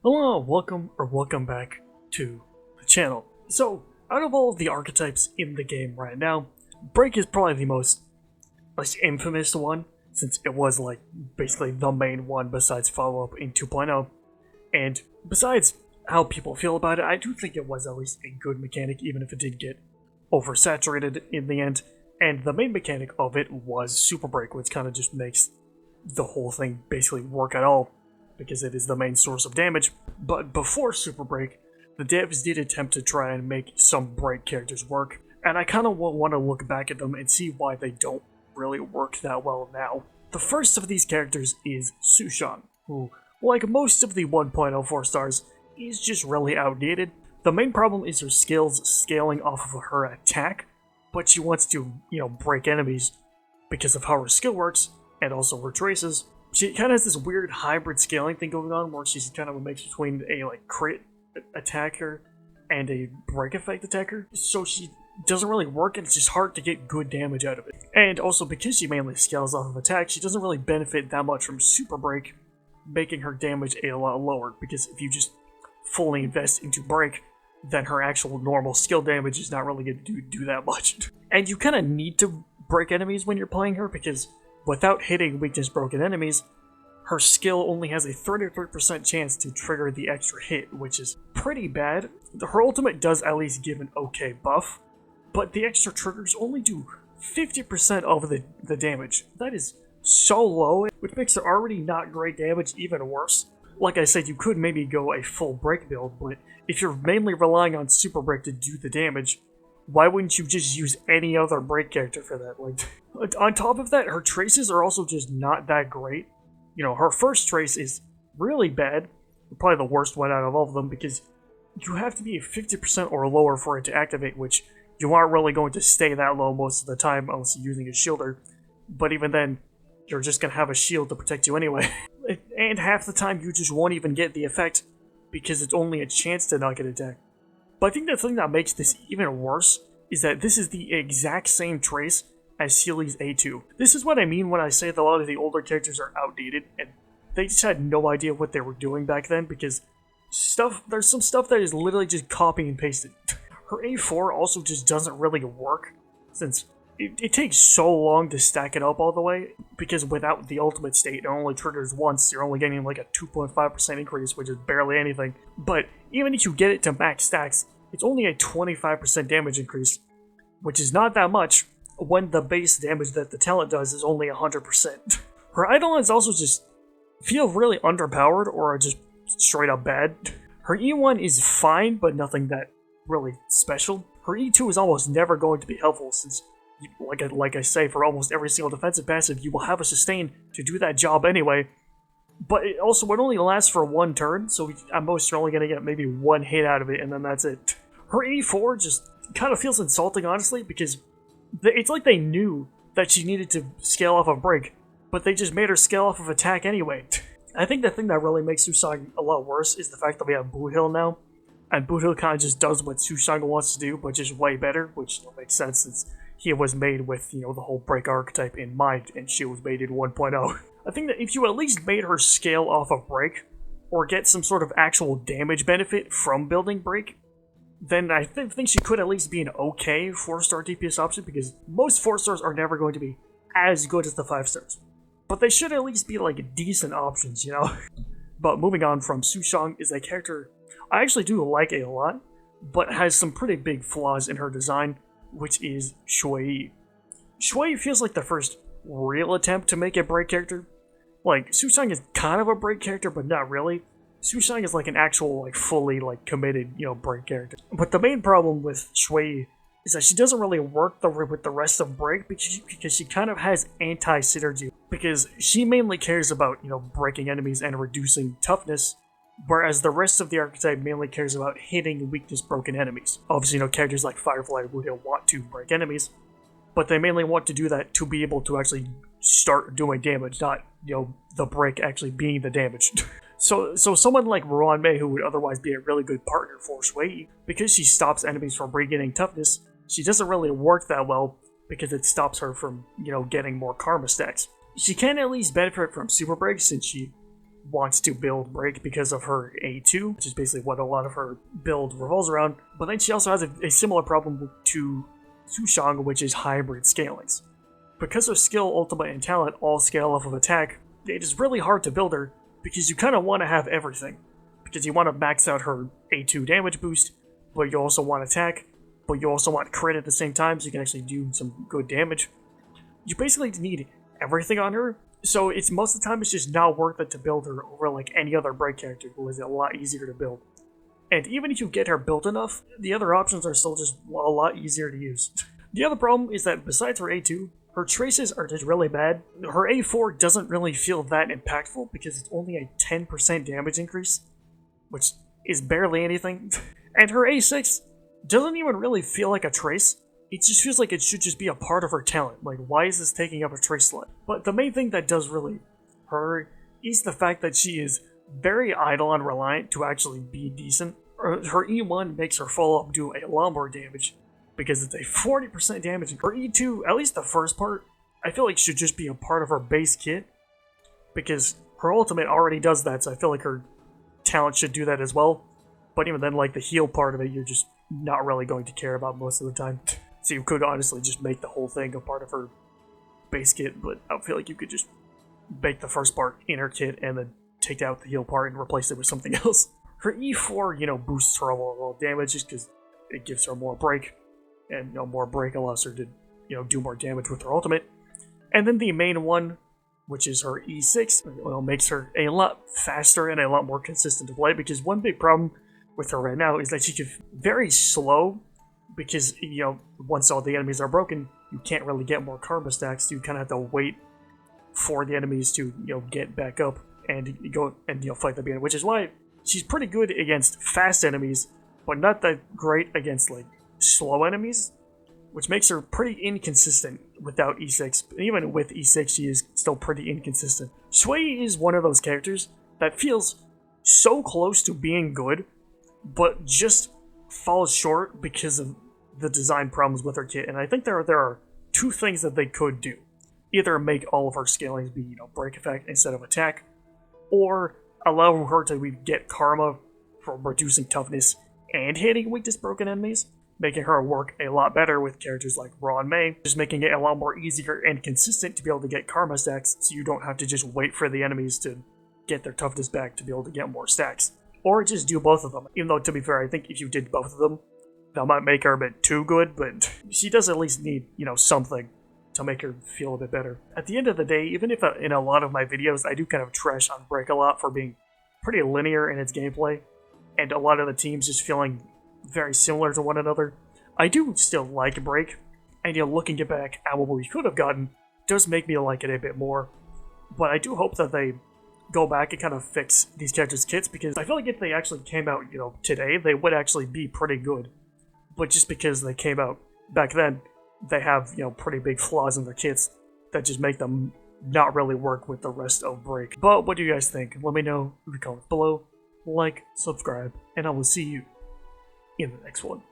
Hello, welcome back to the channel. So, out of all of the archetypes in the game right now, Break is probably the most infamous one, since it was basically the main one besides follow-up in 2.0. And besides how people feel about it, I do think it was at least a good mechanic, even if it did get oversaturated in the end. And the main mechanic of it was Super Break, which kind of just makes the whole thing basically work at all, because it is the main source of damage. But before Super Break, the devs did attempt to try and make some Break characters work, and I kind of want to look back at them and see why they don't really work that well now. The first of these characters is Sushang, who, like most of the 1.0 4 stars, is just really outdated. The main problem is her skills scaling off of her attack, but she wants to, break enemies because of how her skill works, and also her traces. She kind of has this weird hybrid scaling thing going on, where she's kind of a mix between a crit attacker and a break effect attacker. So she doesn't really work, and it's just hard to get good damage out of it. And also, because she mainly scales off of attack, she doesn't really benefit that much from Super Break, making her damage a lot lower, because if you just fully invest into Break, then her actual normal skill damage is not really going to do that much. And you kind of need to break enemies when you're playing her, because without hitting weakness broken enemies, her skill only has a 33% chance to trigger the extra hit, which is pretty bad. Her ultimate does at least give an okay buff, but the extra triggers only do 50% of the damage. That is so low, which makes her already not great damage even worse. Like I said, you could maybe go a full Break build, but if you're mainly relying on Super Break to do the damage, why wouldn't you just use any other Break character for that? On top of that, her traces are also just not that great. Her first trace is really bad, probably the worst one out of all of them, because you have to be 50% or lower for it to activate, which you aren't really going to stay that low most of the time unless you're using a shielder. But even then, you're just going to have a shield to protect you anyway. And half the time you just won't even get the effect, because it's only a chance to not get attacked. But I think the thing that makes this even worse is that this is the exact same trace as Xueyi's A2. This is what I mean when I say that a lot of the older characters are outdated, and they just had no idea what they were doing back then, because there's some stuff that is literally just copy and pasted. Her A4 also just doesn't really work, since it takes so long to stack it up all the way, because without the ultimate state, it only triggers once. You're only getting a 2.5% increase, which is barely anything. But even if you get it to max stacks, it's only a 25% damage increase, which is not that much, when the base damage that the talent does is only 100%. Her idolines also just feel really underpowered, or are just straight up bad. Her E1 is fine, but nothing that really special. Her E2 is almost never going to be helpful, since, like I say, for almost every single defensive passive, you will have a sustain to do that job anyway. But it only lasts for one turn, so at most you're only going to get maybe one hit out of it, and then that's it. Her E4 just kind of feels insulting, honestly, because it's like they knew that she needed to scale off of Break, but they just made her scale off of attack anyway. I think the thing that really makes Sushang a lot worse is the fact that we have Boothill now, and Boothill kind of just does what Sushang wants to do, but just way better, which makes sense since he was made with, the whole Break archetype in mind, and she was made in 1.0. I think that if you at least made her scale off of Break, or get some sort of actual damage benefit from building Break, then I think she could at least be an okay 4-star DPS option, because most 4-stars are never going to be as good as the 5-stars. But they should at least be decent options, But moving on from Sushang is a character I actually do like a lot, but has some pretty big flaws in her design, which is Xueyi. Xueyi feels like the first real attempt to make a Break character. Sushang is kind of a Break character, but not really. Sushang is an actual, fully, committed, Break character. But the main problem with Xueyi is that she doesn't really work with the rest of Break, because she kind of has anti-synergy. Because she mainly cares about, breaking enemies and reducing toughness, whereas the rest of the archetype mainly cares about hitting weakness-broken enemies. Obviously, characters like Firefly and Woodhill want to break enemies, but they mainly want to do that to be able to actually start doing damage, not, the Break actually being the damage. So someone like Ruan Mei, who would otherwise be a really good partner for Xueyi, because she stops enemies from regaining toughness, she doesn't really work that well, because it stops her from, getting more karma stacks. She can at least benefit from Super Break, since she wants to build Break because of her A2, which is basically what a lot of her build revolves around. But then she also has a similar problem to Sushang, which is hybrid scalings. Because her skill, ultimate, and talent all scale off of attack, it is really hard to build her because you kind of want to have everything. Because you want to max out her A2 damage boost, but you also want attack, but you also want crit at the same time so you can actually do some good damage. You basically need everything on her, so it's most of the time it's just not worth it to build her over like any other Break character who is a lot easier to build. And even if you get her built enough, the other options are still just a lot easier to use. The other problem is that besides her A2, her traces are just really bad. Her A4 doesn't really feel that impactful because it's only a 10% damage increase, which is barely anything. And her A6 doesn't even really feel like a trace. It just feels like it should just be a part of her talent. Like, why is this taking up a trace slot? But the main thing that does really her is the fact that she is very idle and reliant to actually be decent. Her E1 makes her follow-up do a lot more damage because it's a 40% damage. Her E2, at least the first part, I feel like should just be a part of her base kit because her ultimate already does that, so I feel like her talent should do that as well. But even then, like, the heal part of it, you're just not really going to care about most of the time. So you could honestly just make the whole thing a part of her base kit, but I feel like you could just make the first part in her kit and then take out the heal part and replace it with something else. Her E4, boosts her overall damage just because it gives her more break, and more break allows her to, do more damage with her ultimate. And then the main one, which is her E6, makes her a lot faster and a lot more consistent to play, because one big problem with her right now is that she gets very slow, because, once all the enemies are broken, you can't really get more karma stacks, so you kind of have to wait for the enemies to, get back up and go and, fight them again, which is why she's pretty good against fast enemies, but not that great against, like, slow enemies, which makes her pretty inconsistent without E6. But even with E6, she is still pretty inconsistent. Xueyi is one of those characters that feels so close to being good, but just falls short because of the design problems with her kit. And I think there are two things that they could do. Either make all of her scalings be, break effect instead of attack, or allow her to get karma from reducing toughness and hitting weakness broken enemies, making her work a lot better with characters like Raw and Mei, just making it a lot more easier and consistent to be able to get karma stacks, so you don't have to just wait for the enemies to get their toughness back to be able to get more stacks. Or just do both of them, even though, to be fair, I think if you did both of them, that might make her a bit too good, but she does at least need, something to make her feel a bit better. At the end of the day, even if in a lot of my videos I do kind of trash on Break a lot for being pretty linear in its gameplay, and a lot of the teams just feeling very similar to one another, I do still like Break, and looking back at what we could have gotten does make me like it a bit more. But I do hope that they go back and kind of fix these characters' kits, because I feel like if they actually came out, today, they would actually be pretty good. But just because they came out back then, they have, pretty big flaws in their kits that just make them not really work with the rest of Break. But what do you guys think? Let me know in the comments below. Like, subscribe, and I will see you in the next one.